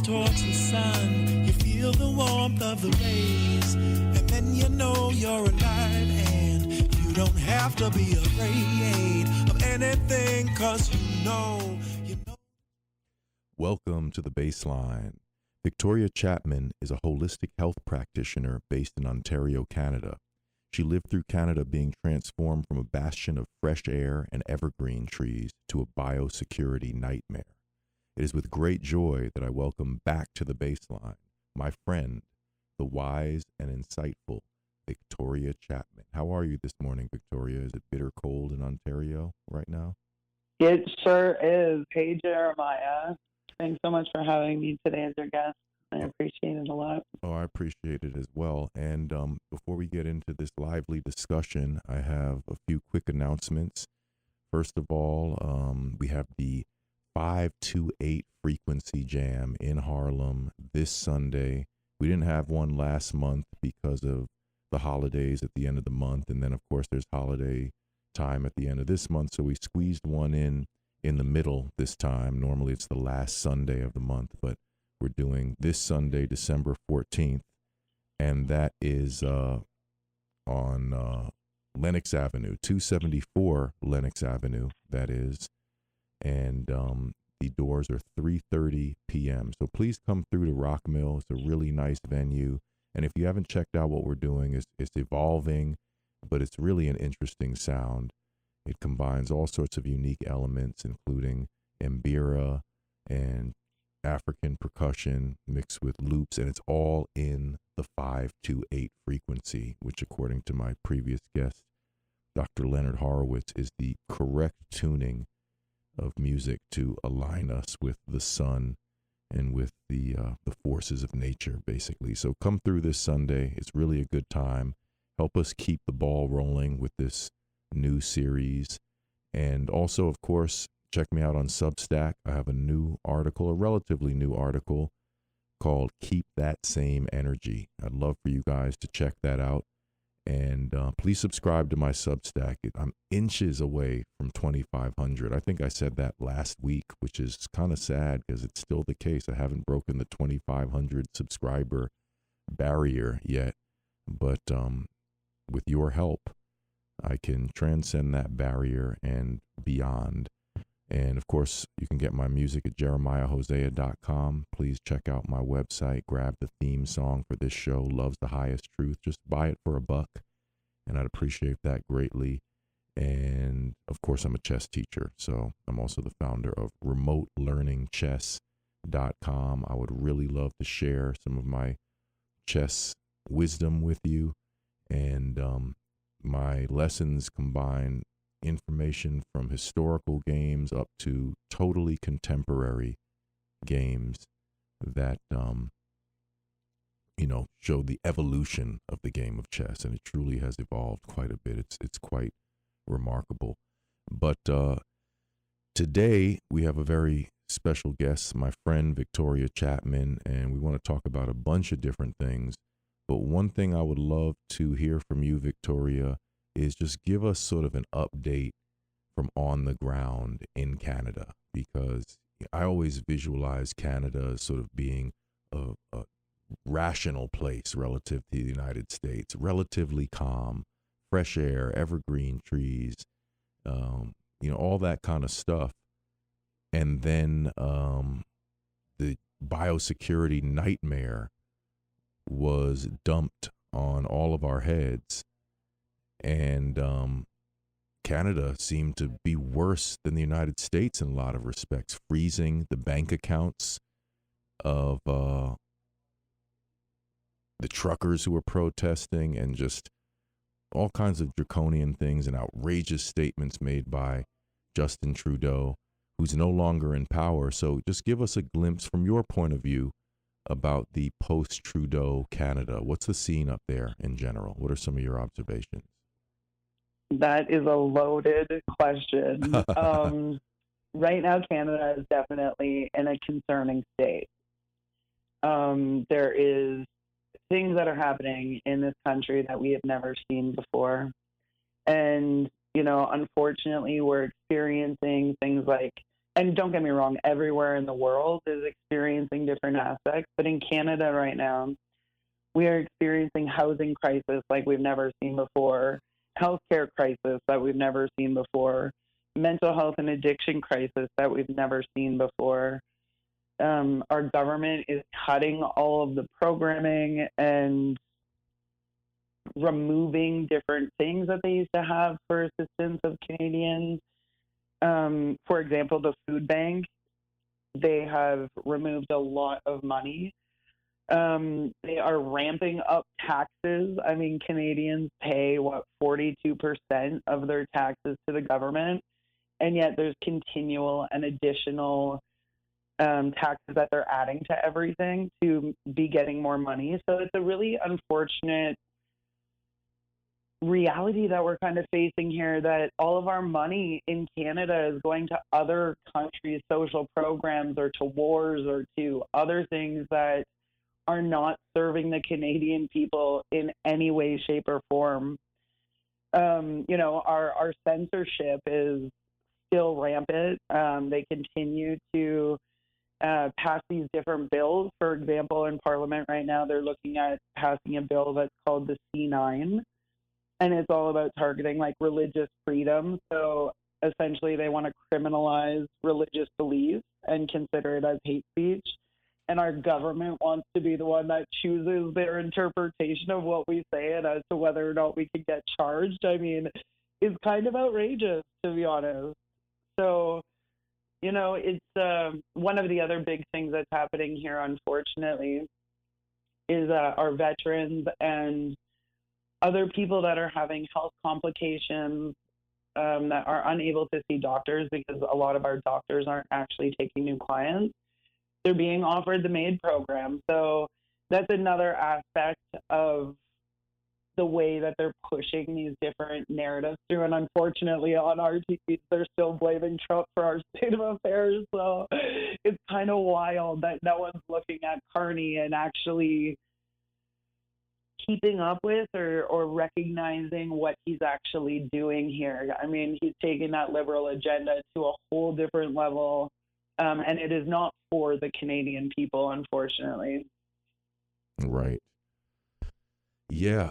towards the sun. You feel the warmth of the rays, and then you know you're alive, and you don't have to be afraid of anything, 'cause you know. Welcome to the Bassline. Victoria Chapman is a holistic health practitioner based in Ontario, Canada. She lived through Canada being transformed from a bastion of fresh air and evergreen trees to a biosecurity nightmare. It is with great joy that I welcome back to the Bassline my friend, the wise and insightful Victoria Chapman. How are you this morning, Victoria? Is it bitter cold in Ontario right now? It sure is. Hey, Jeremiah. Thanks so much for having me today as your guest. I appreciate it a lot. Oh, I appreciate it as well. And before we get into this lively discussion, I have a few quick announcements. First of all, we have the 528 Frequency Jam in Harlem this Sunday. We didn't have one last month because of the holidays at the end of the month. And then, of course, there's holiday time at the end of this month. So we squeezed one in the middle this time. Normally it's the last Sunday of the month, but we're doing this Sunday, December 14th, and that is on Lenox Avenue, 274 Lenox Avenue, that is, and the doors are 3:30 p.m. So please come through to Rock Mill. It's a really nice venue, and if you haven't checked out what we're doing, it's evolving, but it's really an interesting sound. It combines all sorts of unique elements, including mbira and African percussion mixed with loops, and it's all in the 528 frequency, which, according to my previous guest, Dr. Leonard Horowitz, is the correct tuning of music to align us with the sun and with the forces of nature, basically. So come through this Sunday. It's really a good time. Help us keep the ball rolling with this new series. And also, of course, check me out on Substack. I have a new article, a relatively new article called Keep That Same Energy. I'd love for you guys to check that out. And please subscribe to my Substack. I'm inches away from 2,500. I think I said that last week, which is kind of sad because it's still the case. I haven't broken the 2,500 subscriber barrier yet. But with your help, I can transcend that barrier and beyond. And of course, you can get my music at jeremiahhosea.com. Please check out my website. Grab the theme song for this show, Love's the Highest Truth. Just buy it for $1, and I'd appreciate that greatly. And of course, I'm a chess teacher, so I'm also the founder of remotelearningchess.com. I would really love to share some of my chess wisdom with you. And my lessons combine information from historical games up to totally contemporary games that, show the evolution of the game of chess. And it truly has evolved quite a bit. It's quite remarkable. But today we have a very special guest, my friend Victoria Chapman, and we want to talk about a bunch of different things. But one thing I would love to hear from you, Victoria, is just give us sort of an update from on the ground in Canada, because I always visualize Canada as sort of being a rational place relative to the United States, relatively calm, fresh air, evergreen trees, all that kind of stuff. And then the biosecurity nightmare was dumped on all of our heads. And Canada seemed to be worse than the United States in a lot of respects, freezing the bank accounts of the truckers who were protesting, and just all kinds of draconian things and outrageous statements made by Justin Trudeau, who's no longer in power. So just give us a glimpse from your point of view about the post-Trudeau Canada. What's the scene up there in general? What are some of your observations? That is a loaded question. Right now, Canada is definitely in a concerning state. There is things that are happening in this country that we have never seen before. And, unfortunately, we're experiencing things like and don't get me wrong, everywhere in the world is experiencing different aspects, but in Canada right now, we are experiencing housing crisis like we've never seen before, healthcare crisis that we've never seen before, mental health and addiction crisis that we've never seen before. Our government is cutting all of the programming and removing different things that they used to have for assistance of Canadians. For example, the food bank, they have removed a lot of money. They are ramping up taxes. I mean, Canadians pay, 42% of their taxes to the government, and yet there's continual and additional taxes that they're adding to everything to be getting more money. So it's a really unfortunate reality that we're kind of facing here, that all of our money in Canada is going to other countries' social programs or to wars or to other things that are not serving the Canadian people in any way, shape, or form. Our censorship is still rampant. They continue to pass these different bills. For example, in Parliament right now, they're looking at passing a bill that's called the C9, and it's all about targeting like religious freedom. So essentially, they want to criminalize religious beliefs and consider it as hate speech. And our government wants to be the one that chooses their interpretation of what we say and as to whether or not we can get charged. I mean, it's kind of outrageous, to be honest. So, it's one of the other big things that's happening here, unfortunately, is our veterans and other people that are having health complications that are unable to see doctors because a lot of our doctors aren't actually taking new clients. They're being offered the MAID program. So that's another aspect of the way that they're pushing these different narratives through. And unfortunately, on our TV, they're still blaming Trump for our state of affairs. So it's kind of wild that no one's looking at Carney and actually keeping up with or recognizing what he's actually doing here. I mean, he's taking that liberal agenda to a whole different level. And it is not for the Canadian people, unfortunately. Right. Yeah.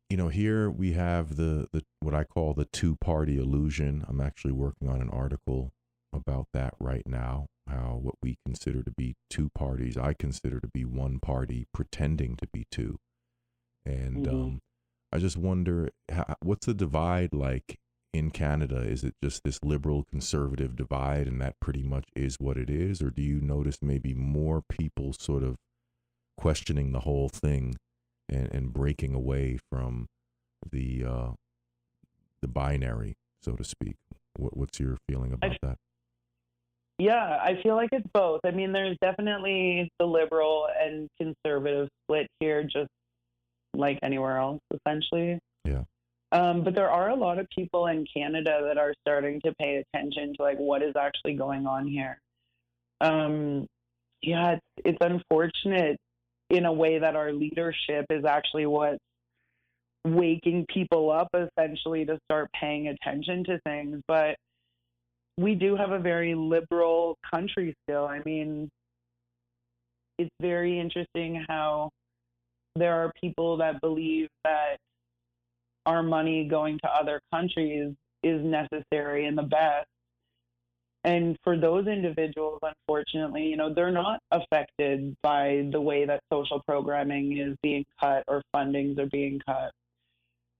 Here we have the what I call the two-party illusion. I'm actually working on an article about that right now, how what we consider to be two parties, I consider to be one party pretending to be two. And I just wonder, what's the divide like in Canada? Is it just this liberal conservative divide and that pretty much is what it is? Or do you notice maybe more people sort of questioning the whole thing and breaking away from the binary, so to speak? What's your feeling about that? Yeah, I feel like it's both. I mean, there's definitely the liberal and conservative split here, just like anywhere else, essentially. Yeah. But there are a lot of people in Canada that are starting to pay attention to like what is actually going on here. It's unfortunate in a way that our leadership is actually what's waking people up essentially to start paying attention to things. But we do have a very liberal country still. I mean, it's very interesting how there are people that believe that our money going to other countries is necessary and the best. And for those individuals, unfortunately, they're not affected by the way that social programming is being cut or fundings are being cut.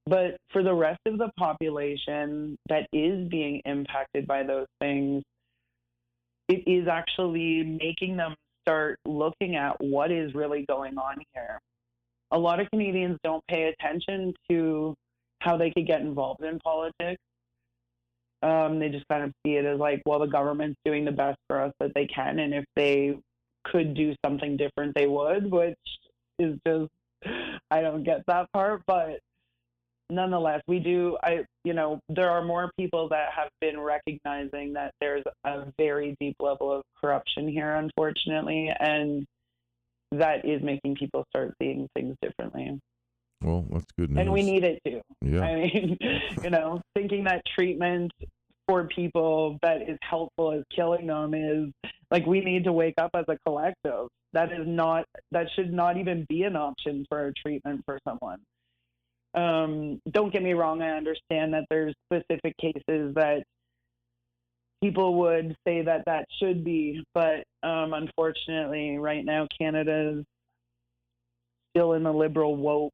But for the rest of the population that is being impacted by those things, it is actually making them start looking at what is really going on here. A lot of Canadians don't pay attention to how they could get involved in politics. They just kind of see it as like, well, the government's doing the best for us that they can, and if they could do something different, they would, which is just, I don't get that part. But nonetheless, there are more people that have been recognizing that there's a very deep level of corruption here, unfortunately, and that is making people start seeing things differently. Well, that's good news. And we need it too. Yeah. I mean, thinking that treatment for people that is helpful as killing them is like we need to wake up as a collective. That should not even be an option for a treatment for someone. Don't get me wrong, I understand that there's specific cases that people would say that should be, but unfortunately right now Canada is still in the liberal woke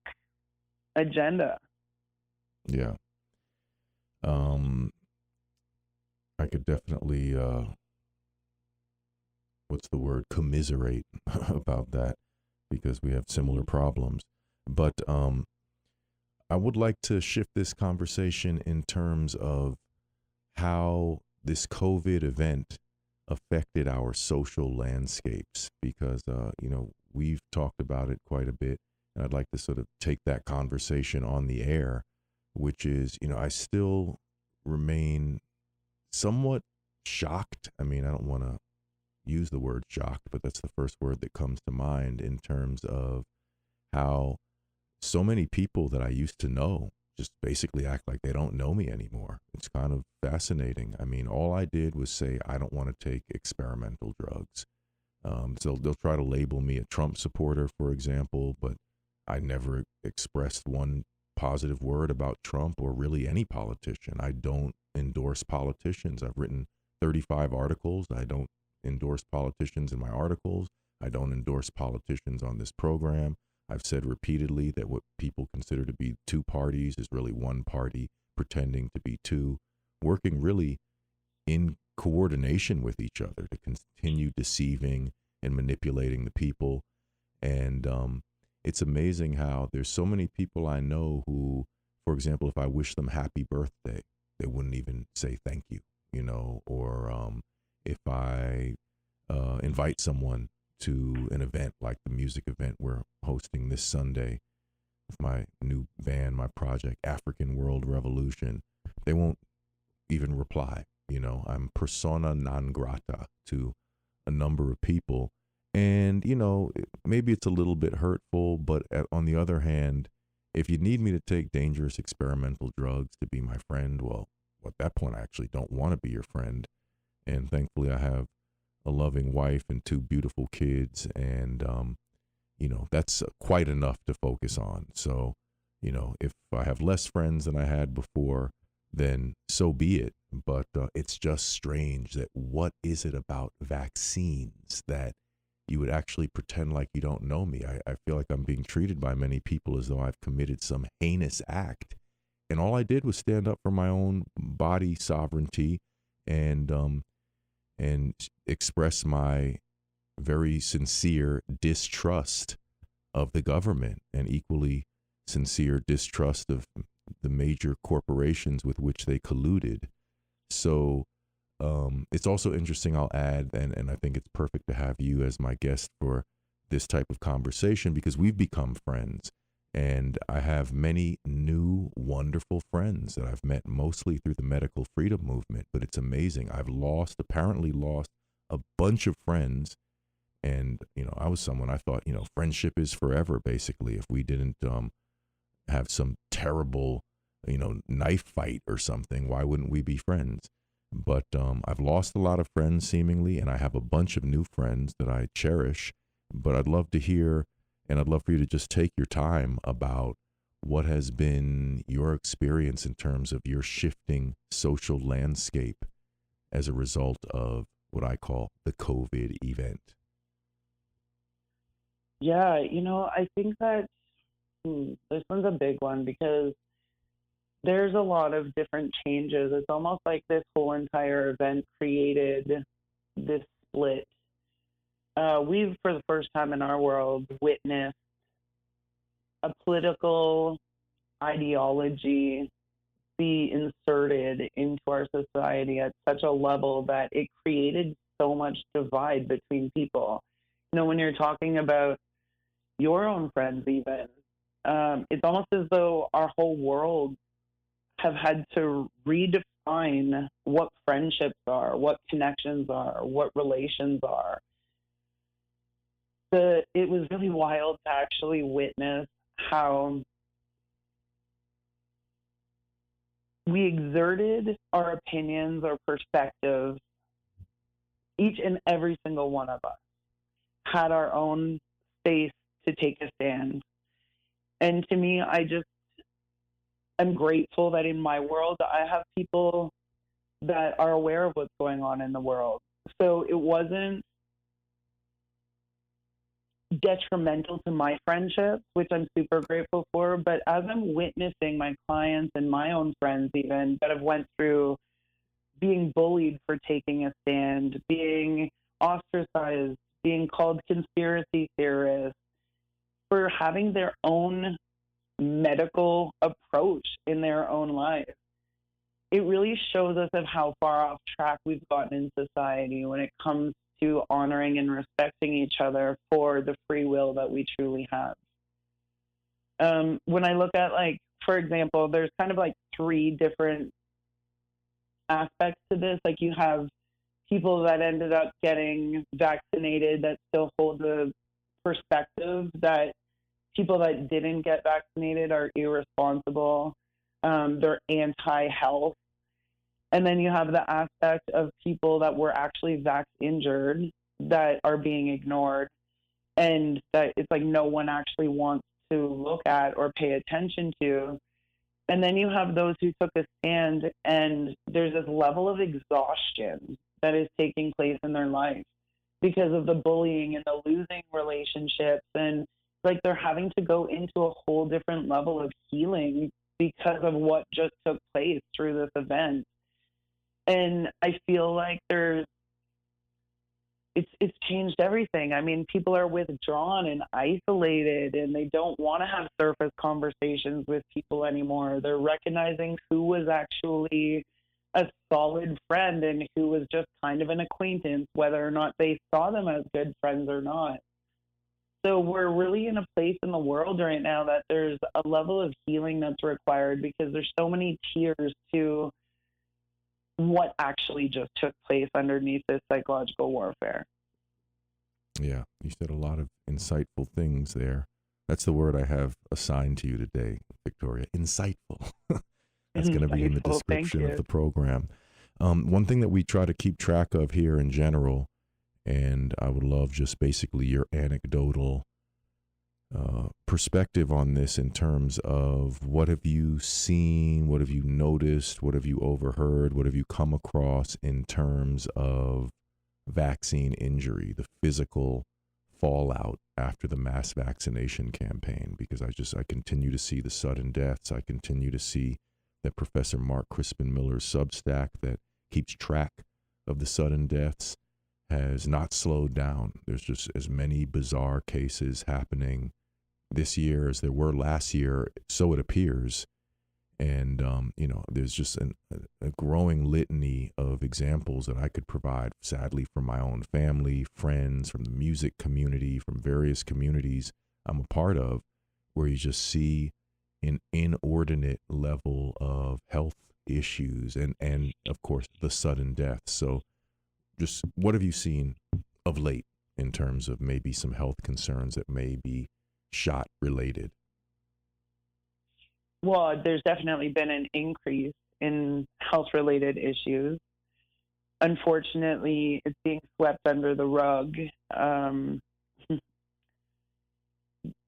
agenda. Yeah. I could definitely, commiserate about that because we have similar problems. But I would like to shift this conversation in terms of how this COVID event affected our social landscapes because, we've talked about it quite a bit. And I'd like to sort of take that conversation on the air, which is, I still remain somewhat shocked. I mean, I don't want to use the word shocked, but that's the first word that comes to mind in terms of how so many people that I used to know just basically act like they don't know me anymore. It's kind of fascinating. I mean, all I did was say, I don't want to take experimental drugs. So they'll try to label me a Trump supporter, for example, but I never expressed one positive word about Trump or really any politician. I don't endorse politicians. I've written 35 articles. I don't endorse politicians in my articles. I don't endorse politicians on this program. I've said repeatedly that what people consider to be two parties is really one party pretending to be two, working really in coordination with each other to continue deceiving and manipulating the people. And it's amazing how there's so many people I know who, for example, if I wish them happy birthday, they wouldn't even say thank you, or if I invite someone to an event like the music event we're hosting this Sunday with my new band, my project, African World Revolution, they won't even reply. I'm persona non grata to a number of people. And, maybe it's a little bit hurtful, but on the other hand, if you need me to take dangerous experimental drugs to be my friend, well, at that point, I actually don't want to be your friend. And thankfully, I have a loving wife and two beautiful kids. And, that's quite enough to focus on. So, if I have less friends than I had before, then so be it. But it's just strange that what is it about vaccines that you would actually pretend like you don't know me? I feel like I'm being treated by many people as though I've committed some heinous act. And all I did was stand up for my own body sovereignty and express my very sincere distrust of the government and equally sincere distrust of the major corporations with which they colluded. So it's also interesting, I'll add, and I think it's perfect to have you as my guest for this type of conversation because we've become friends. And I have many new, wonderful friends that I've met mostly through the medical freedom movement. But it's amazing. I've apparently lost a bunch of friends. And, I was someone I thought, friendship is forever, basically. If we didn't have some terrible, knife fight or something, why wouldn't we be friends? But I've lost a lot of friends seemingly, and I have a bunch of new friends that I cherish. But I'd love to hear, and I'd love for you to just take your time about what has been your experience in terms of your shifting social landscape as a result of what I call the COVID event. Yeah, I think that this one's a big one because there's a lot of different changes. It's almost like this whole entire event created this split. We've, for the first time in our world, witnessed a political ideology be inserted into our society at such a level that it created so much divide between people. When you're talking about your own friends even, it's almost as though our whole world have had to redefine what friendships are, what connections are, what relations are. It was really wild to actually witness how we exerted our opinions or perspectives. Each and every single one of us had our own space to take a stand. And to me, I'm grateful that in my world, I have people that are aware of what's going on in the world. So it wasn't detrimental to my friendships, which I'm super grateful for. But as I'm witnessing my clients and my own friends even that have went through being bullied for taking a stand, being ostracized, being called conspiracy theorists, for having their own medical approach in their own life, it really shows us of how far off track we've gotten in society when it comes to honoring and respecting each other for the free will that we truly have. When I look at, like, for example, there's kind of like three different aspects to this. Like, you have people that ended up getting vaccinated that still hold the perspective that people that didn't get vaccinated are irresponsible, they're anti-health. And then you have the aspect of people that were actually vax-injured that are being ignored, and that it's like no one actually wants to look at or pay attention to. And then you have those who took a stand, and there's this level of exhaustion that is taking place in their life because of the bullying and the losing relationships, and like they're having to go into a whole different level of healing because of what just took place through this event. And I feel like it's changed everything. I mean, people are withdrawn and isolated, and they don't want to have surface conversations with people anymore. They're recognizing who was actually a solid friend and who was just kind of an acquaintance, whether or not they saw them as good friends or not. So we're really in a place in the world right now that there's a level of healing that's required, because there's so many tiers to what actually just took place underneath this psychological warfare. Yeah, you said a lot of insightful things there. That's the word I have assigned to you today, Victoria. Insightful. That's going to be in the description of the program. One thing that we try to keep track of here in general, and I would love just basically your anecdotal perspective on this in terms of what have you seen, what have you noticed, what have you overheard, what have you come across in terms of vaccine injury, the physical fallout after the mass vaccination campaign, because I continue to see the sudden deaths. I continue to see that Professor Mark Crispin Miller's Substack that keeps track of the sudden deaths has not slowed down. There's just as many bizarre cases happening this year as there were last year, so it appears. And, there's just a growing litany of examples that I could provide, sadly, from my own family, friends, from the music community, from various communities I'm a part of, where you just see an inordinate level of health issues and of course, the sudden death. So just what have you seen of late in terms of maybe some health concerns that may be shot related? Well, there's definitely been an increase in health-related issues. Unfortunately, it's being swept under the rug.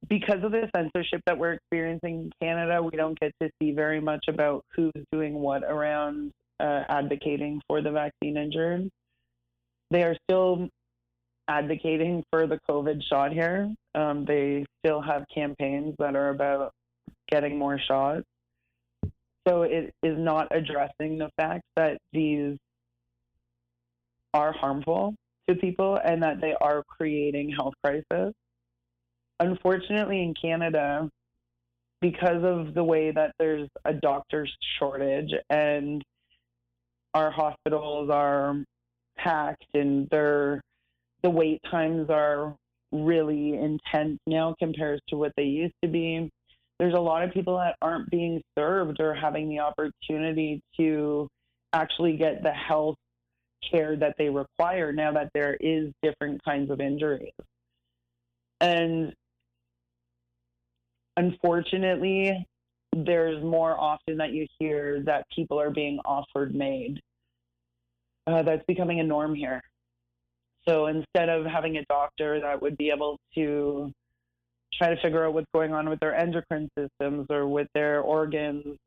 Because of the censorship that we're experiencing in Canada, we don't get to see very much about who's doing what around advocating for the vaccine injured. They are still advocating for the COVID shot here. They still have campaigns that are about getting more shots. So it is not addressing the fact that these are harmful to people and that they are creating health crisis. Unfortunately, in Canada, because of the way that there's a doctor's shortage and our hospitals are packed and the wait times are really intense now compared to what they used to be, there's a lot of people that aren't being served or having the opportunity to actually get the health care that they require now that there is different kinds of injuries. And unfortunately, there's more often that you hear that people are being offered made. That's becoming a norm here. So instead of having a doctor that would be able to try to figure out what's going on with their endocrine systems or with their organs,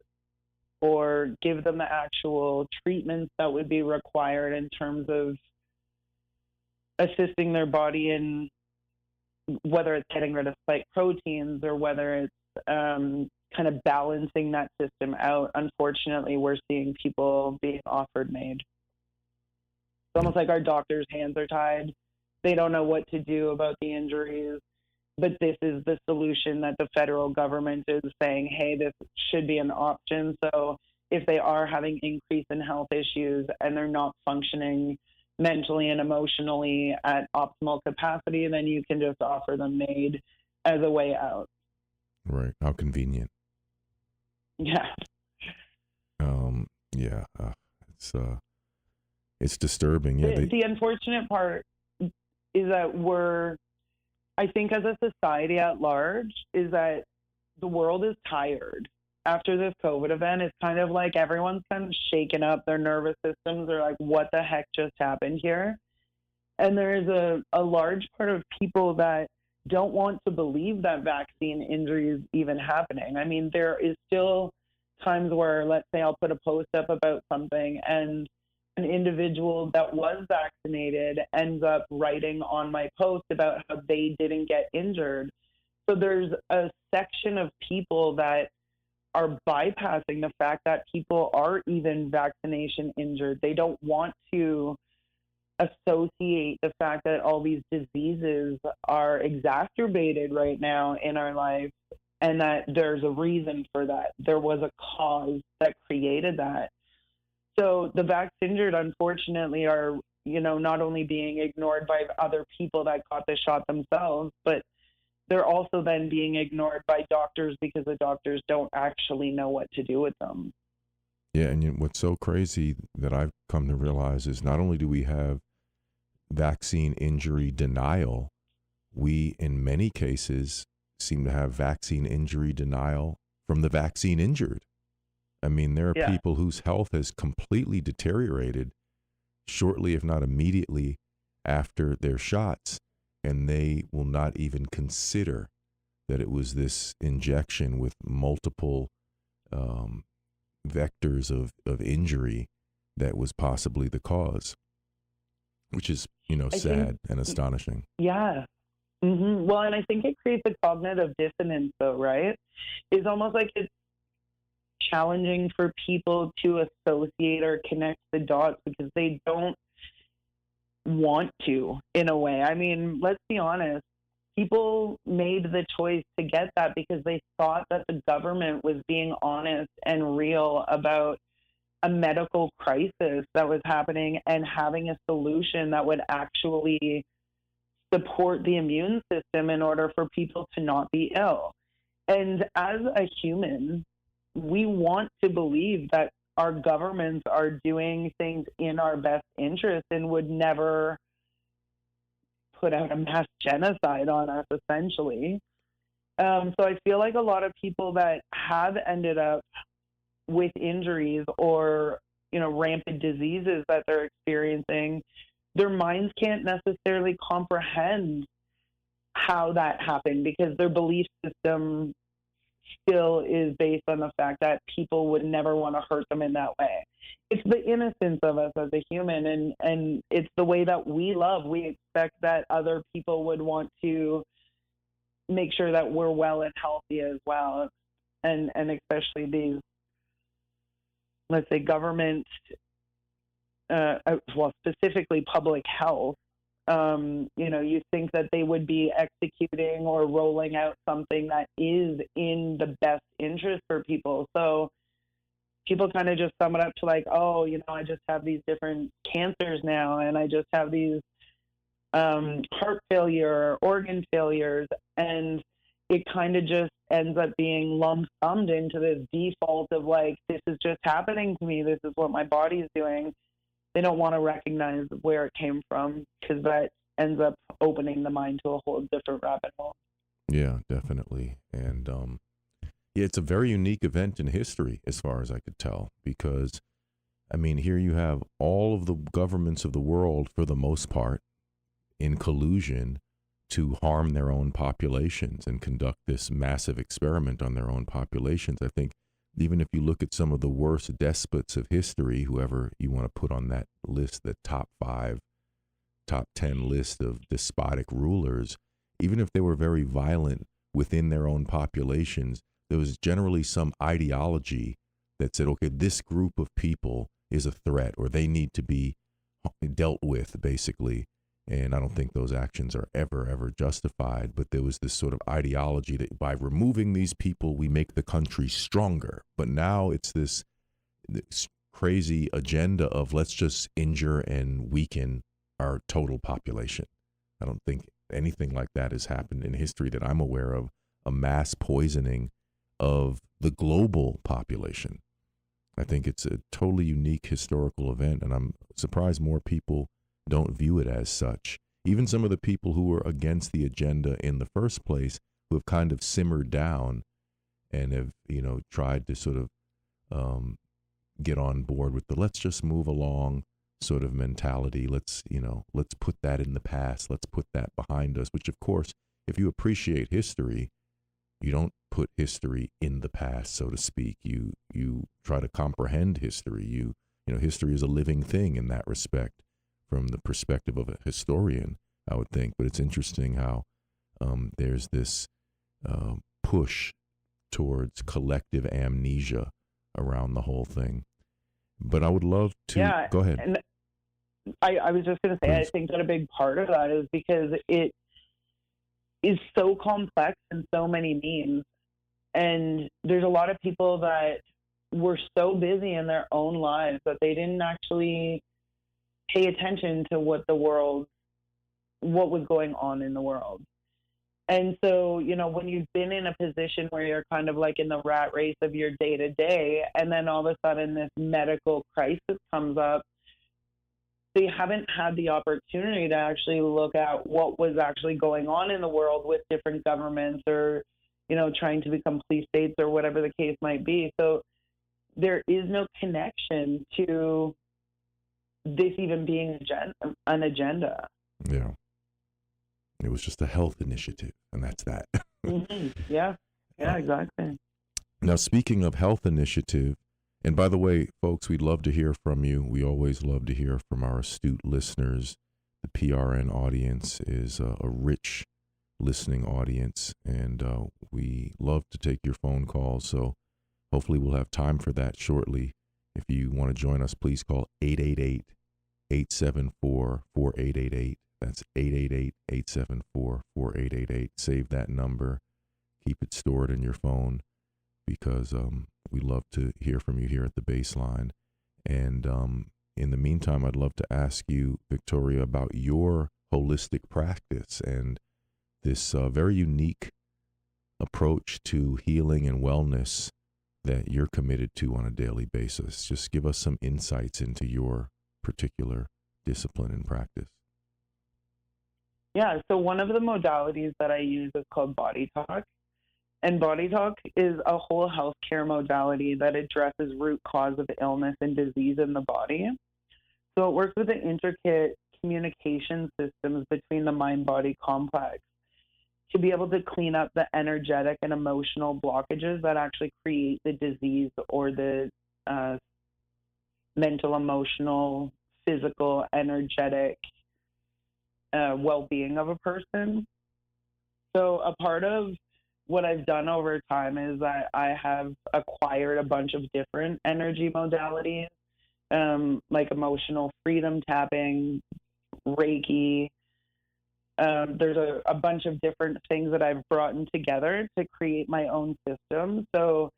or give them the actual treatments that would be required in terms of assisting their body in whether it's getting rid of spike proteins or whether it's kind of balancing that system out. Unfortunately, we're seeing people being offered made. It's almost like our doctors' hands are tied. They don't know what to do about the injuries, but this is the solution that the federal government is saying, hey, this should be an option. So if they are having increase in health issues and they're not functioning mentally and emotionally at optimal capacity, then you can just offer them MAID as a way out. Right. How convenient. Yeah. Yeah. It's disturbing. Yeah. The unfortunate part is that I think as a society at large, is that the world is tired. After this COVID event, it's kind of like everyone's kind of shaken up. Their nervous systems are like, what the heck just happened here? And there is a large part of people that don't want to believe that vaccine injury is even happening. I mean, there is still times where, let's say I'll put a post up about something and an individual that was vaccinated ends up writing on my post about how they didn't get injured. So there's a section of people that are bypassing the fact that people are even vaccination injured. They don't want to associate the fact that all these diseases are exacerbated right now in our life and that there's a reason for that. There was a cause that created that. So the vax injured, unfortunately, are, not only being ignored by other people that got the shot themselves, but they're also then being ignored by doctors because the doctors don't actually know what to do with them. Yeah, and what's so crazy that I've come to realize is not only do we have vaccine injury denial, we, in many cases, seem to have vaccine injury denial from the vaccine injured. I mean, there are people whose health has completely deteriorated shortly, if not immediately, after their shots, and they will not even consider that it was this injection with multiple vectors of injury that was possibly the cause, which is, sad and astonishing. Yeah. Mm-hmm. Well, and I think it creates a cognitive dissonance, though, right? It's almost like it's challenging for people to associate or connect the dots because they don't want to, in a way. I mean, let's be honest. People made the choice to get that because they thought that the government was being honest and real about a medical crisis that was happening and having a solution that would actually support the immune system in order for people to not be ill. And as a human, we want to believe that our governments are doing things in our best interest and would never put out a mass genocide on us, essentially. So I feel like a lot of people that have ended up with injuries or, rampant diseases that they're experiencing, their minds can't necessarily comprehend how that happened because their belief system still is based on the fact that people would never want to hurt them in that way. It's the innocence of us as a human, and it's the way that we love. We expect that other people would want to make sure that we're well and healthy as well. And especially these, let's say, government, specifically public health, you think that they would be executing or rolling out something that is in the best interest for people. So people kind of just sum it up to like, I just have these different cancers now, and I just have these heart failure, organ failures, and it kind of just ends up being lump summed into this default of like, this is just happening to me. This is what my body's doing. They don't want to recognize where it came from because that ends up opening the mind to a whole different rabbit hole. Yeah, definitely. And it's a very unique event in history, as far as I could tell, because, I mean, here you have all of the governments of the world, for the most part, in collusion to harm their own populations and conduct this massive experiment on their own populations. I think even if you look at some of the worst despots of history, whoever you want to put on that list, the top 5, top 10 list of despotic rulers, even if they were very violent within their own populations, there was generally some ideology that said, okay, this group of people is a threat, or they need to be dealt with, basically. And I don't think those actions are ever justified. But there was this sort of ideology that by removing these people, we make the country stronger. But now it's this crazy agenda of let's just injure and weaken our total population. I don't think anything like that has happened in history that I'm aware of, a mass poisoning of the global population. I think it's a totally unique historical event, and I'm surprised more people don't view it as such. Even some of the people who were against the agenda in the first place, who have kind of simmered down and have, tried to sort of get on board with the let's just move along sort of mentality. Let's put that in the past. Let's put that behind us, which, of course, if you appreciate history, you don't put history in the past, so to speak. You try to comprehend history. History is a living thing in that respect, from the perspective of a historian, I would think. But it's interesting how there's this push towards collective amnesia around the whole thing. But I would love to go ahead. And I was just going to say, Please. I think that a big part of that is because it is so complex in so many means. And there's a lot of people that were so busy in their own lives that they didn't actually pay attention to what was going on in the world. And so, when you've been in a position where you're kind of like in the rat race of your day to day, and then all of a sudden this medical crisis comes up, they haven't had the opportunity to actually look at what was actually going on in the world with different governments, or, trying to become police states, or whatever the case might be. So there is no connection to this even being an agenda. Yeah. It was just a health initiative, and that's that. Mm-hmm. Yeah, exactly. Now, speaking of health initiative, and by the way, folks, we'd love to hear from you. We always love to hear from our astute listeners. The PRN audience is a rich listening audience, and we love to take your phone calls. So hopefully we'll have time for that shortly. If you want to join us, please call 888-874-4888. That's 888-874-4888. Save that number. Keep it stored in your phone, because we love to hear from you here at the Bassline. And in the meantime, I'd love to ask you, Victoria, about your holistic practice and this very unique approach to healing and wellness that you're committed to on a daily basis. Just give us some insights into your particular discipline and practice. Yeah, so one of the modalities that I use is called Body Talk. And Body Talk is a whole healthcare modality that addresses root cause of illness and disease in the body. So it works with the intricate communication systems between the mind-body complex to be able to clean up the energetic and emotional blockages that actually create the disease or the mental, emotional, physical, energetic well-being of a person. So a part of what I've done over time is that I have acquired a bunch of different energy modalities, like emotional freedom tapping, Reiki. There's a bunch of different things that I've brought in together to create my own system. So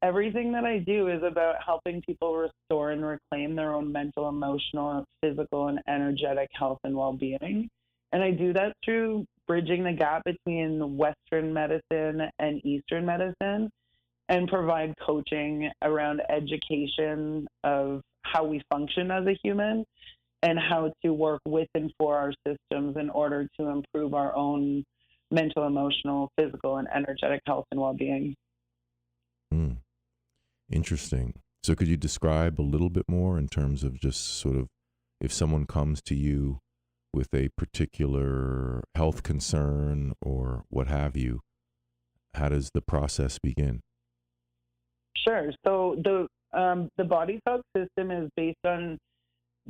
everything that I do is about helping people restore and reclaim their own mental, emotional, physical, and energetic health and well-being. And I do that through bridging the gap between Western medicine and Eastern medicine, and provide coaching around education of how we function as a human and how to work with and for our systems in order to improve our own mental, emotional, physical, and energetic health and well-being. Hmm. Interesting. So could you describe a little bit more in terms of just sort of if someone comes to you with a particular health concern or what have you, how does the process begin? Sure. So the body talk system is based on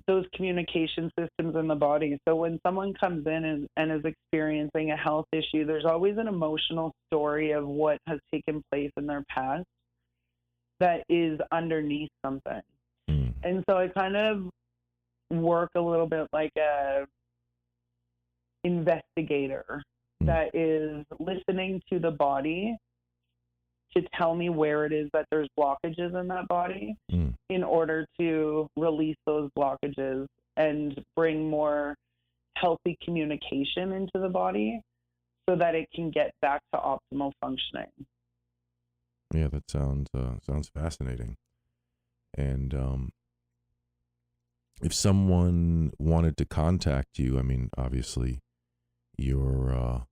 those communication systems in the body. So when someone comes in and is experiencing a health issue, there's always an emotional story of what has taken place in their past that is underneath something. Mm. And so I kind of work a little bit like a investigator that is listening to the body to tell me where it is that there's blockages in that body in order to release those blockages and bring more healthy communication into the body so that it can get back to optimal functioning. Yeah, that sounds fascinating. And if someone wanted to contact you, I mean, obviously you're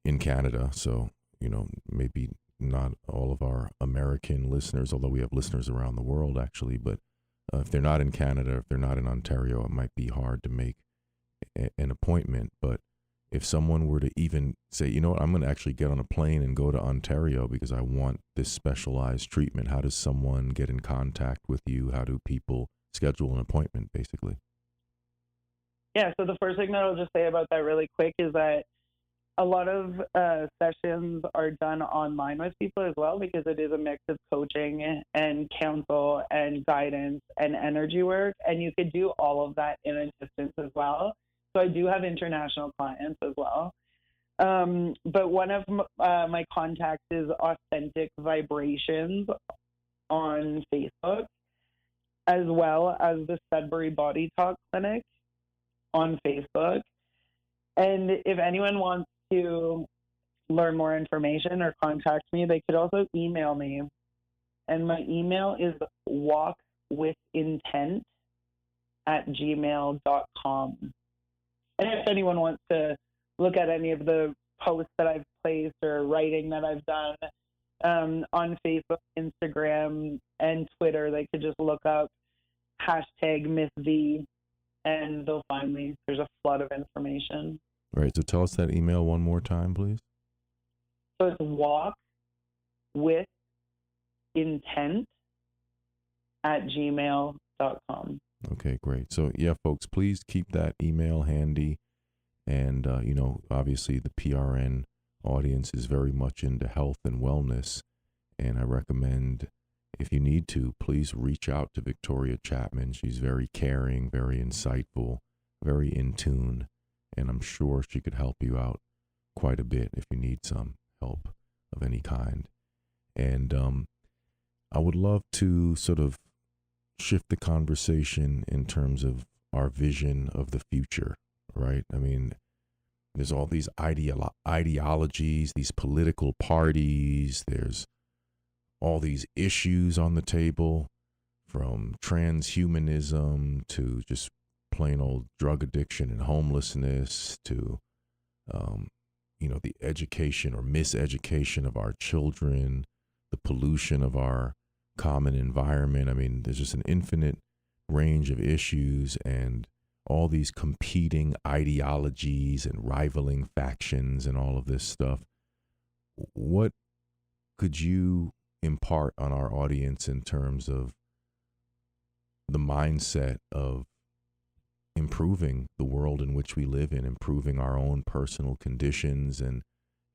in Canada, so maybe not all of our American listeners, although we have listeners around the world actually, but if they're not in Canada, if they're not in Ontario, it might be hard to make an appointment. But if someone were to even say, you know what, I'm going to actually get on a plane and go to Ontario because I want this specialized treatment, how does someone get in contact with you? How do people schedule an appointment, basically? Yeah, so the first thing that I'll just say about that really quick is that a lot of sessions are done online with people as well, because it is a mix of coaching and counsel and guidance and energy work. And you could do all of that in a distance as well. So I do have international clients as well. But one of my contacts is Authentic Vibrations on Facebook, as well as the Sudbury Body Talk Clinic on Facebook. And if anyone wants to learn more information or contact me, they could also email me. And my email is walkwithintent@gmail.com. And if anyone wants to look at any of the posts that I've placed or writing that I've done on Facebook, Instagram, and Twitter, they could just look up #MissV and they'll find me. There's a flood of information. Right. So tell us that email one more time, please. So it's walkwithintent@gmail.com. Okay, great. So yeah, folks, please keep that email handy. And, obviously the PRN audience is very much into health and wellness. And I recommend, if you need to, please reach out to Victoria Chapman. She's very caring, very insightful, very in tune. And I'm sure she could help you out quite a bit if you need some help of any kind. And I would love to sort of shift the conversation in terms of our vision of the future, right? I mean, there's all these ideologies, these political parties, there's all these issues on the table, from transhumanism to just plain old drug addiction and homelessness to, the education or miseducation of our children, the pollution of our common environment. I mean, there's just an infinite range of issues and all these competing ideologies and rivaling factions and all of this stuff. What could you impart on our audience in terms of the mindset of improving the world in which we live in, improving our own personal conditions and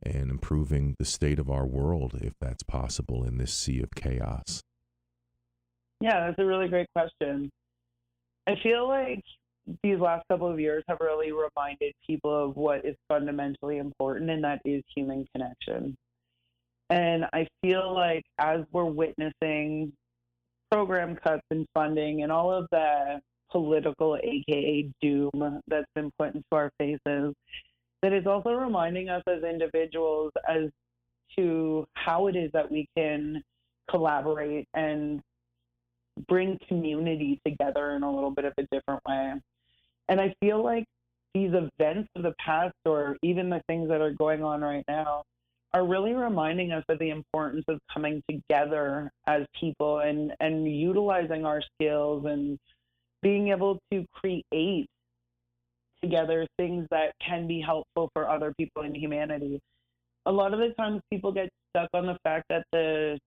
improving the state of our world, if that's possible, in this sea of chaos? Yeah, that's a really great question. I feel like these last couple of years have really reminded people of what is fundamentally important, and that is human connection. And I feel like as we're witnessing program cuts and funding and all of the political, AKA doom, that's been put into our faces, that is also reminding us as individuals as to how it is that we can collaborate and bring community together in a little bit of a different way. And I feel like these events of the past, or even the things that are going on right now, are really reminding us of the importance of coming together as people and utilizing our skills and being able to create together things that can be helpful for other people in humanity. A lot of the times people get stuck on the fact that the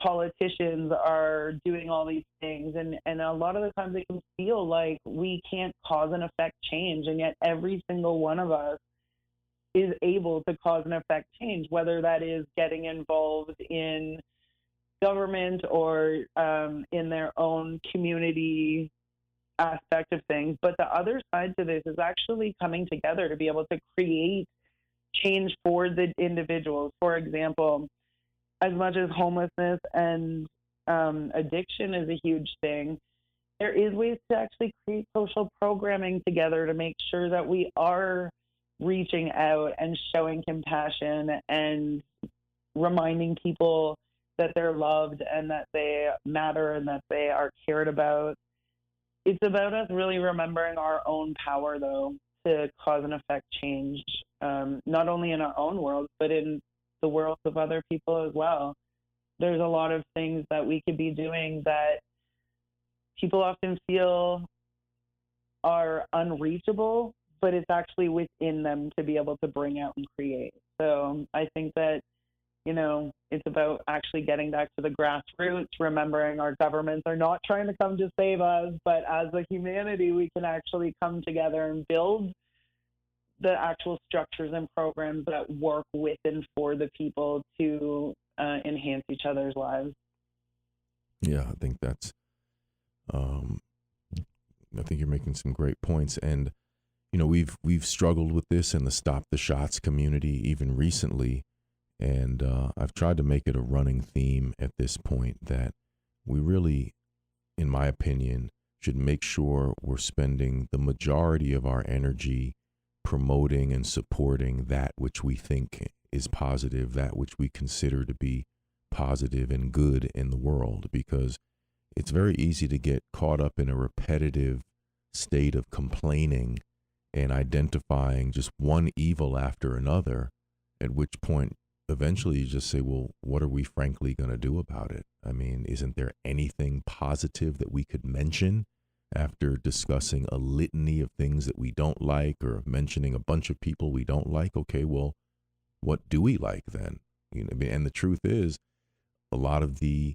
politicians are doing all these things, and a lot of the times it can feel like we can't cause and affect change, and yet every single one of us is able to cause and affect change, whether that is getting involved in government or in their own community aspect of things. But the other side to this is actually coming together to be able to create change for the individuals. For example, as much as homelessness and addiction is a huge thing, there is ways to actually create social programming together to make sure that we are reaching out and showing compassion and reminding people that they're loved and that they matter and that they are cared about. It's about us really remembering our own power, though, to cause and affect change, not only in our own world, but in the worlds of other people as well. There's a lot of things that we could be doing that people often feel are unreachable, but it's actually within them to be able to bring out and create. So I think that, it's about actually getting back to the grassroots, remembering our governments are not trying to come to save us, but as a humanity, we can actually come together and build the actual structures and programs that work with and for the people to enhance each other's lives. Yeah, I think that's, I think you're making some great points. And, we've struggled with this in the Stop the Shots community even recently. And I've tried to make it a running theme at this point that we really, in my opinion, should make sure we're spending the majority of our energy promoting and supporting that which we think is positive, that which we consider to be positive and good in the world, because it's very easy to get caught up in a repetitive state of complaining and identifying just one evil after another, at which point eventually you just say, well, what are we frankly going to do about it? I mean, isn't there anything positive that we could mention after discussing a litany of things that we don't like or mentioning a bunch of people we don't like? Okay, well, what do we like then? And the truth is, a lot of the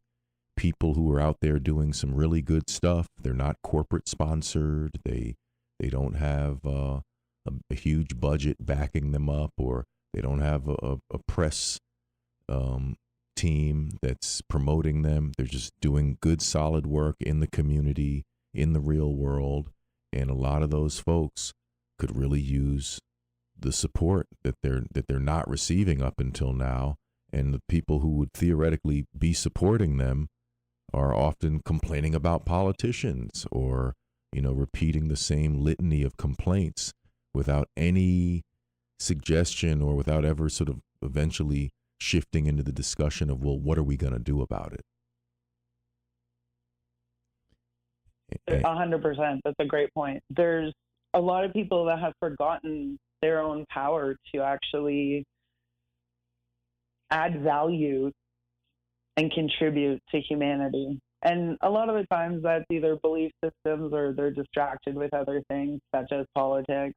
people who are out there doing some really good stuff, they're not corporate sponsored. They don't have a huge budget backing them up, or they don't have a press team that's promoting them. They're just doing good, solid work in the community, in the real world. And a lot of those folks could really use the support that they're not receiving up until now. And the people who would theoretically be supporting them are often complaining about politicians or, repeating the same litany of complaints without any suggestion or without ever sort of eventually shifting into the discussion of, well, what are we going to do about it? 100%. That's a great point. There's a lot of people that have forgotten their own power to actually add value and contribute to humanity. And a lot of the times that's either belief systems or they're distracted with other things, such as politics,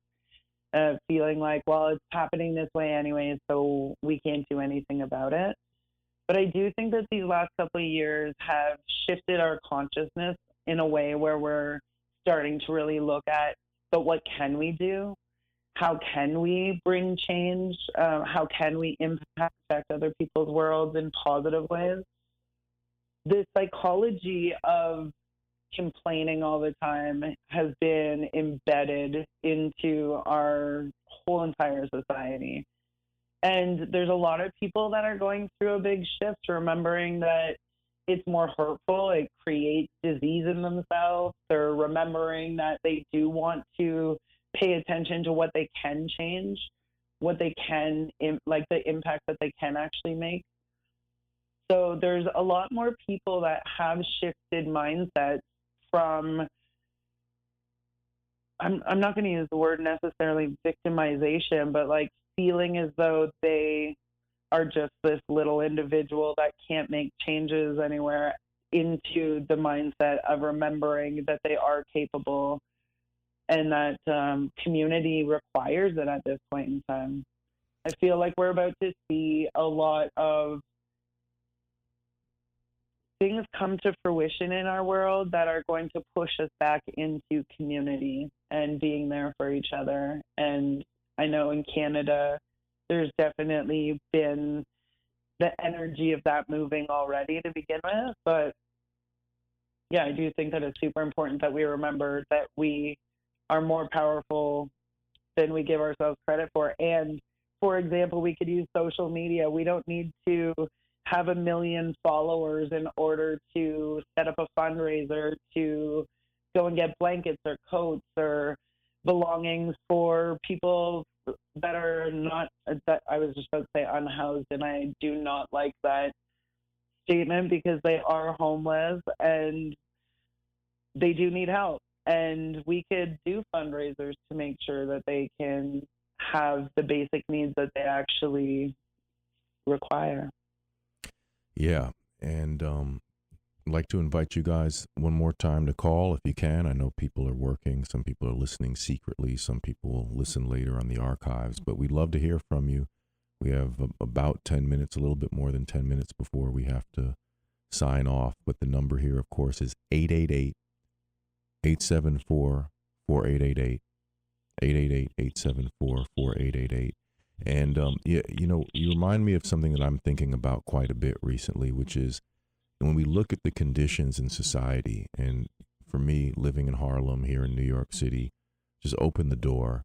feeling like, well, it's happening this way anyway, so we can't do anything about it. But I do think that these last couple of years have shifted our consciousness in a way where we're starting to really look at, but what can we do? How can we bring change? How can we affect other people's worlds in positive ways? The psychology of complaining all the time has been embedded into our whole entire society. And there's a lot of people that are going through a big shift, remembering that it's more hurtful. It creates disease in themselves. They're remembering that they do want to pay attention to what they can change, what they can, like the impact that they can actually make. So there's a lot more people that have shifted mindsets from, I'm not going to use the word necessarily victimization, but like feeling as though they are just this little individual that can't make changes anywhere, into the mindset of remembering that they are capable and that community requires it at this point in time. I feel like we're about to see a lot of things come to fruition in our world that are going to push us back into community and being there for each other. And I know in Canada, there's definitely been the energy of that moving already to begin with. But yeah, I do think that it's super important that we remember that we are more powerful than we give ourselves credit for. And for example, we could use social media. We don't need to have 1 million followers in order to set up a fundraiser to go and get blankets or coats or belongings for people that are not, that I was just about to say unhoused, and I do not like that statement, because they are homeless and they do need help. And we could do fundraisers to make sure that they can have the basic needs that they actually require. Yeah, and I'd like to invite you guys one more time to call if you can. I know people are working. Some people are listening secretly. Some people will listen later on the archives. But we'd love to hear from you. We have about 10 minutes, a little bit more than 10 minutes before we have to sign off. But the number here, of course, is 888-874-4888. 888-874-4888. And, yeah, you know, you remind me of something that I'm thinking about quite a bit recently, which is when we look at the conditions in society, and for me, living in Harlem here in New York City, just open the door.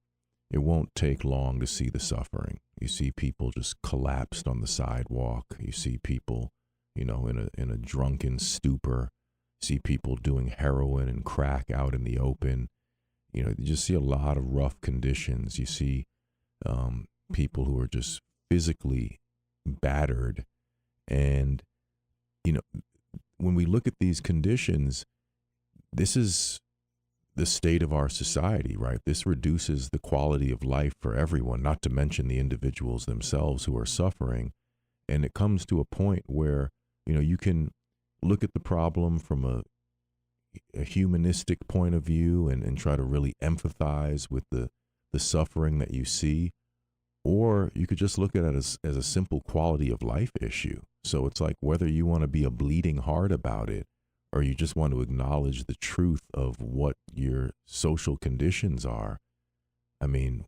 It won't take long to see the suffering. You see people just collapsed on the sidewalk. You see people, you know, in a drunken stupor. See people doing heroin and crack out in the open. You know, you just see a lot of rough conditions. You see people who are just physically battered. And, you know, when we look at these conditions, this is the state of our society, right? This reduces the quality of life for everyone, not to mention the individuals themselves who are suffering. And it comes to a point where, you know, you can look at the problem from a humanistic point of view and try to really empathize with the suffering that you see. Or you could just look at it as a simple quality of life issue. So it's like whether you want to be a bleeding heart about it, or you just want to acknowledge the truth of what your social conditions are. I mean,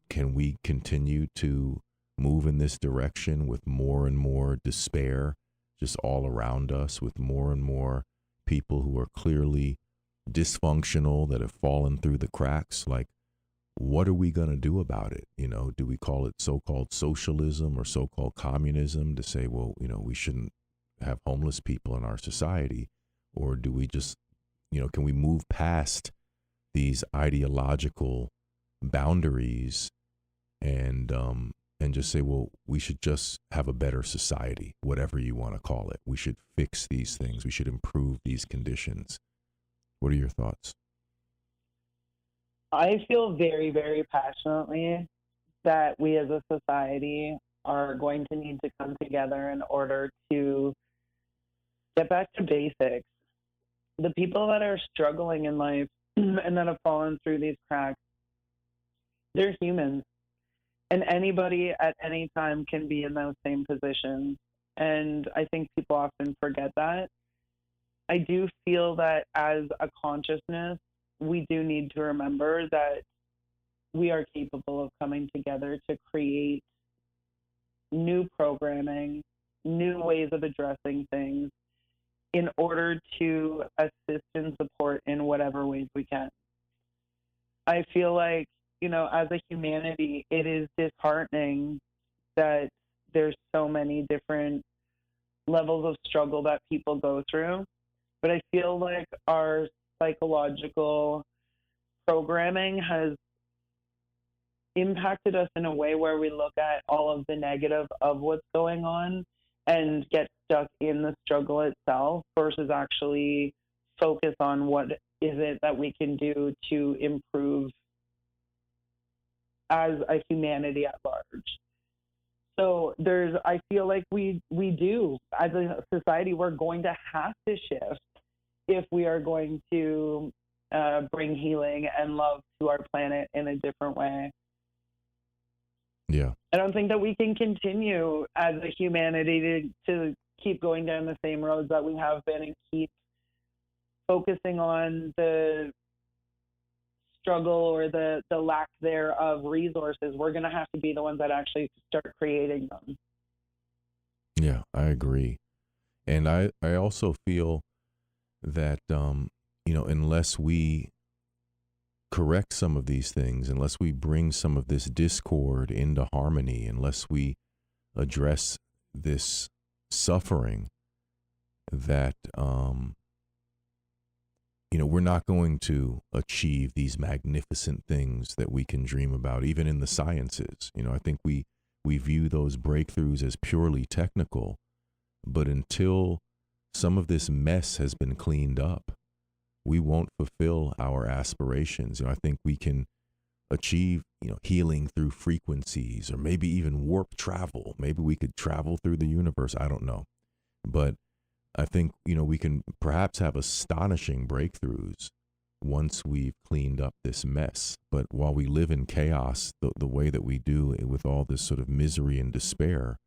can we continue to move in this direction with more and more despair just all around us, with more and more people who are clearly dysfunctional that have fallen through the cracks? Like, what are we going to do about it? You know, do we call it so-called socialism or so-called communism to say, well, you know, we shouldn't have homeless people in our society? Or do we just, you know, can we move past these ideological boundaries and just say, well, we should just have a better society, whatever you want to call it. We should fix these things. We should improve these conditions. What are your thoughts? I feel very, very passionately that we as a society are going to need to come together in order to get back to basics. The people that are struggling in life and that have fallen through these cracks, they're humans. And anybody at any time can be in those same positions. And I think people often forget that. I do feel that as a consciousness, we do need to remember that we are capable of coming together to create new programming, new ways of addressing things in order to assist and support in whatever ways we can. I feel like, you know, as a humanity, it is disheartening that there's so many different levels of struggle that people go through. But I feel like our psychological programming has impacted us in a way where we look at all of the negative of what's going on and get stuck in the struggle itself versus actually focus on what is it that we can do to improve as a humanity at large. So I feel like we do, as a society, we're going to have to shift if we are going to bring healing and love to our planet in a different way. Yeah. I don't think that we can continue as a humanity to keep going down the same roads that we have been and keep focusing on the struggle or the lack there of resources. We're going to have to be the ones that actually start creating them. Yeah, I agree. And I also feel that, unless we correct some of these things, unless we bring some of this discord into harmony, unless we address this suffering, that, we're not going to achieve these magnificent things that we can dream about, even in the sciences. I think we view those breakthroughs as purely technical, but until some of this mess has been cleaned up, we won't fulfill our aspirations. I think we can achieve, healing through frequencies, or maybe even warp travel. Maybe we could travel through the universe. I don't know. But I think, we can perhaps have astonishing breakthroughs once we've cleaned up this mess. But while we live in chaos, the way that we do, with all this sort of misery and despair,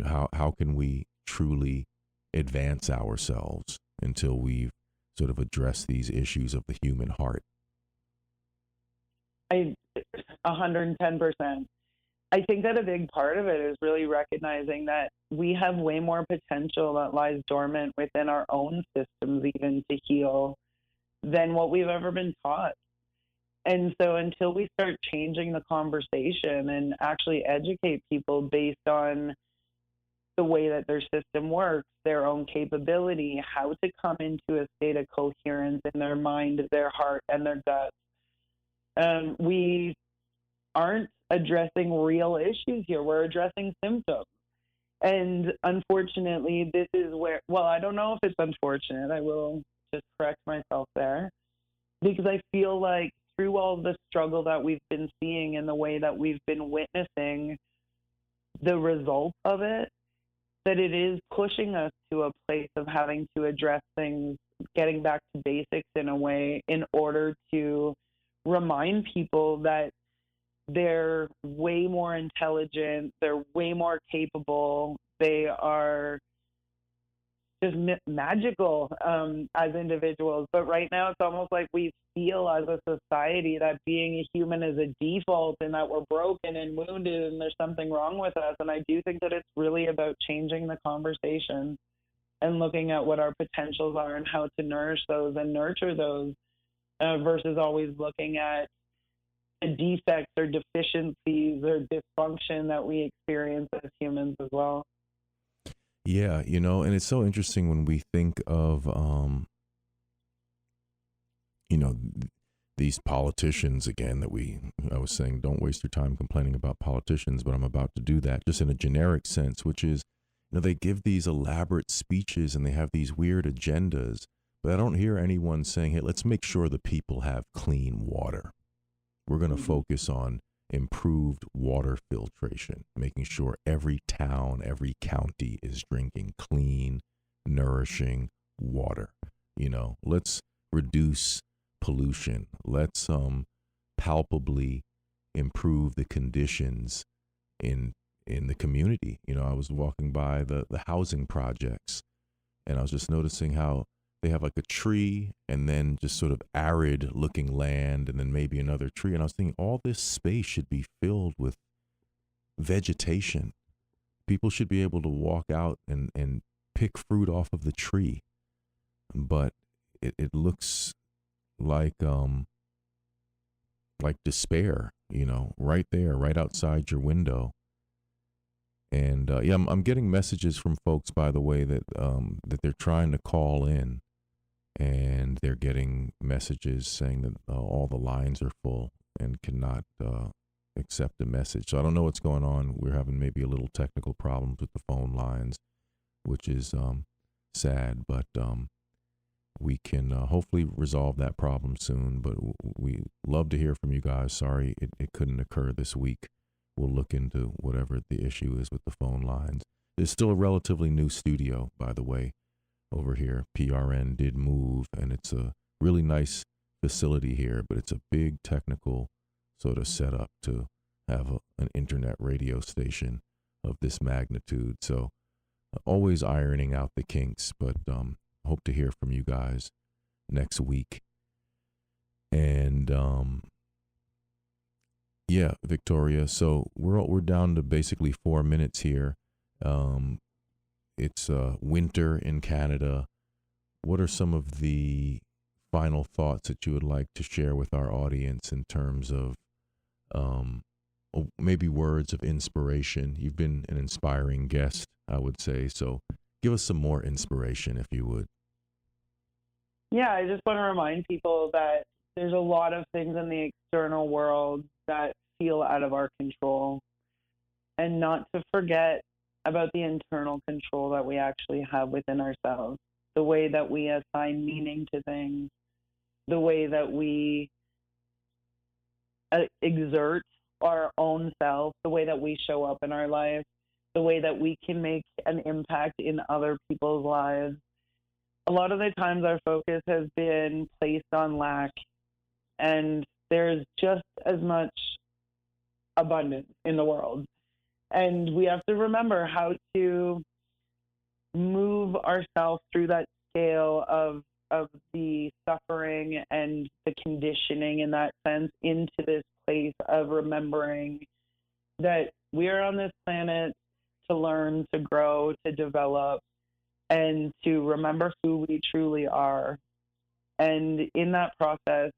how can we truly advance ourselves until we've sort of addressed these issues of the human heart? 110%. I think that a big part of it is really recognizing that we have way more potential that lies dormant within our own systems, even to heal, than what we've ever been taught. And so until we start changing the conversation and actually educate people based on the way that their system works, their own capability, how to come into a state of coherence in their mind, their heart, and their gut, we aren't addressing real issues here. We're addressing symptoms. And unfortunately, this is where, well, I don't know if it's unfortunate. I will just correct myself there, because I feel like through all the struggle that we've been seeing and the way that we've been witnessing the result of it, that it is pushing us to a place of having to address things, getting back to basics in a way, in order to remind people that they're way more intelligent, they're way more capable, they are just magical as individuals. But right now it's almost like we feel as a society that being a human is a default and that we're broken and wounded and there's something wrong with us. And I do think that it's really about changing the conversation and looking at what our potentials are and how to nourish those and nurture those, versus always looking at the defects or deficiencies or dysfunction that we experience as humans as well. Yeah, and it's so interesting when we think of, these politicians again I was saying, don't waste your time complaining about politicians, but I'm about to do that just in a generic sense, which is, they give these elaborate speeches and they have these weird agendas, but I don't hear anyone saying, hey, let's make sure the people have clean water. We're going to focus on improved water filtration, making sure every town, every county is drinking clean, nourishing water. Let's reduce pollution. Let's palpably improve the conditions in the community. I was walking by the housing projects, and I was just noticing how they have like a tree and then just sort of arid looking land and then maybe another tree. And I was thinking all this space should be filled with vegetation. People should be able to walk out and pick fruit off of the tree. But it looks like despair, right there, right outside your window. And I'm getting messages from folks, by the way, that they're trying to call in, and they're getting messages saying that all the lines are full and cannot accept a message. So I don't know what's going on. We're having maybe a little technical problems with the phone lines, which is sad. But we can hopefully resolve that problem soon. But we love to hear from you guys. Sorry it couldn't occur this week. We'll look into whatever the issue is with the phone lines. It's still a relatively new studio, by the way, over here. PRN did move, and it's a really nice facility here, but it's a big technical sort of setup to have an internet radio station of this magnitude. So always ironing out the kinks, but hope to hear from you guys next week. And yeah, Victoria, so we're down to basically 4 minutes here. It's winter in Canada. What are some of the final thoughts that you would like to share with our audience in terms of maybe words of inspiration? You've been an inspiring guest, I would say. So give us some more inspiration, if you would. Yeah, I just want to remind people that there's a lot of things in the external world that feel out of our control, and not to forget about the internal control that we actually have within ourselves, the way that we assign meaning to things, the way that we exert our own self, the way that we show up in our life, the way that we can make an impact in other people's lives. A lot of the times our focus has been placed on lack, and there's just as much abundance in the world. And we have to remember how to move ourselves through that scale of the suffering and the conditioning in that sense into this place of remembering that we are on this planet to learn, to grow, to develop, and to remember who we truly are. And in that process,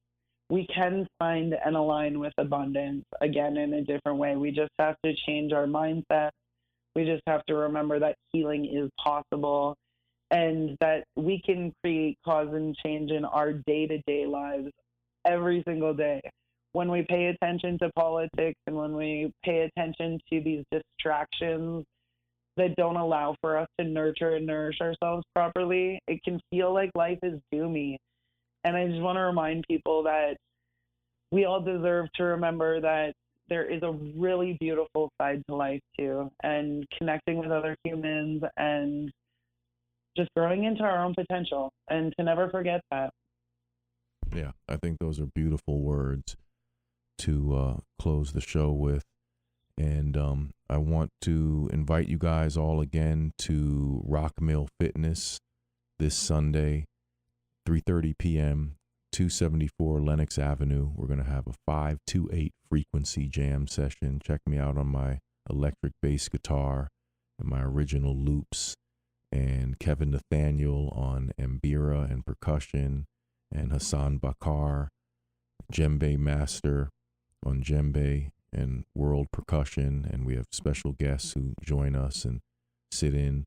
we can find and align with abundance, again, in a different way. We just have to change our mindset. We just have to remember that healing is possible and that we can create cause and change in our day-to-day lives every single day. When we pay attention to politics and when we pay attention to these distractions that don't allow for us to nurture and nourish ourselves properly, it can feel like life is doomy. And I just want to remind people that we all deserve to remember that there is a really beautiful side to life too, and connecting with other humans and just growing into our own potential, and to never forget that. Yeah, I think those are beautiful words to close the show with. And I want to invite you guys all again to Rock Mill Fitness this Sunday, 3:30 p.m., 274 Lenox Avenue. We're going to have a 528 frequency jam session. Check me out on my electric bass guitar and my original loops, and Kevin Nathaniel on Mbira and percussion, and Hassan Bakar, djembe master, on djembe and world percussion. And we have special guests who join us and sit in,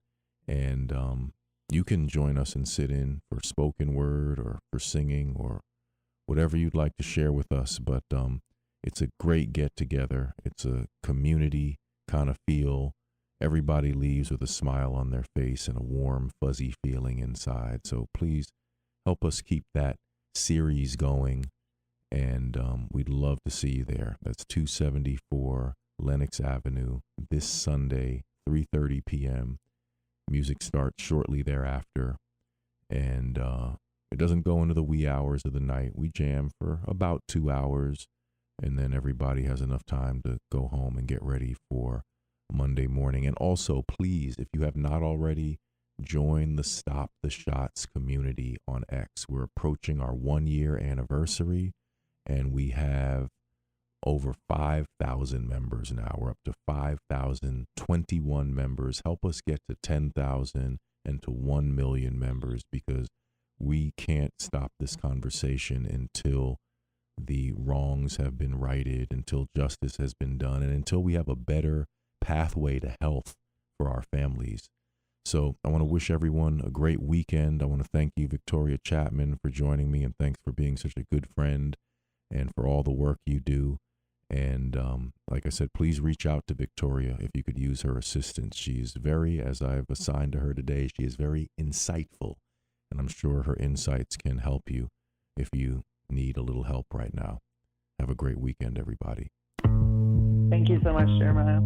and you can join us and sit in for spoken word or for singing or whatever you'd like to share with us. But it's a great get together. It's a community kind of feel. Everybody leaves with a smile on their face and a warm, fuzzy feeling inside. So please help us keep that series going. And we'd love to see you there. That's 274 Lenox Avenue this Sunday, 3:30 p.m. Music starts shortly thereafter. And it doesn't go into the wee hours of the night. We jam for about 2 hours, and then everybody has enough time to go home and get ready for Monday morning. And also, please, if you have not already, join the Stop the Shots community on X. We're approaching our 1-year anniversary, and we have over 5,000 members now. We're up to 5,021 members. Help us get to 10,000 and to 1 million members, because we can't stop this conversation until the wrongs have been righted, until justice has been done, and until we have a better pathway to health for our families. So I want to wish everyone a great weekend. I want to thank you, Victoria Chapman, for joining me, and thanks for being such a good friend and for all the work you do. And like I said, please reach out to Victoria if you could use her assistance. She's very, as I've assigned to her today, she is very insightful. and I'm sure her insights can help you if you need a little help right now. Have a great weekend, everybody. Thank you so much, Jeremiah.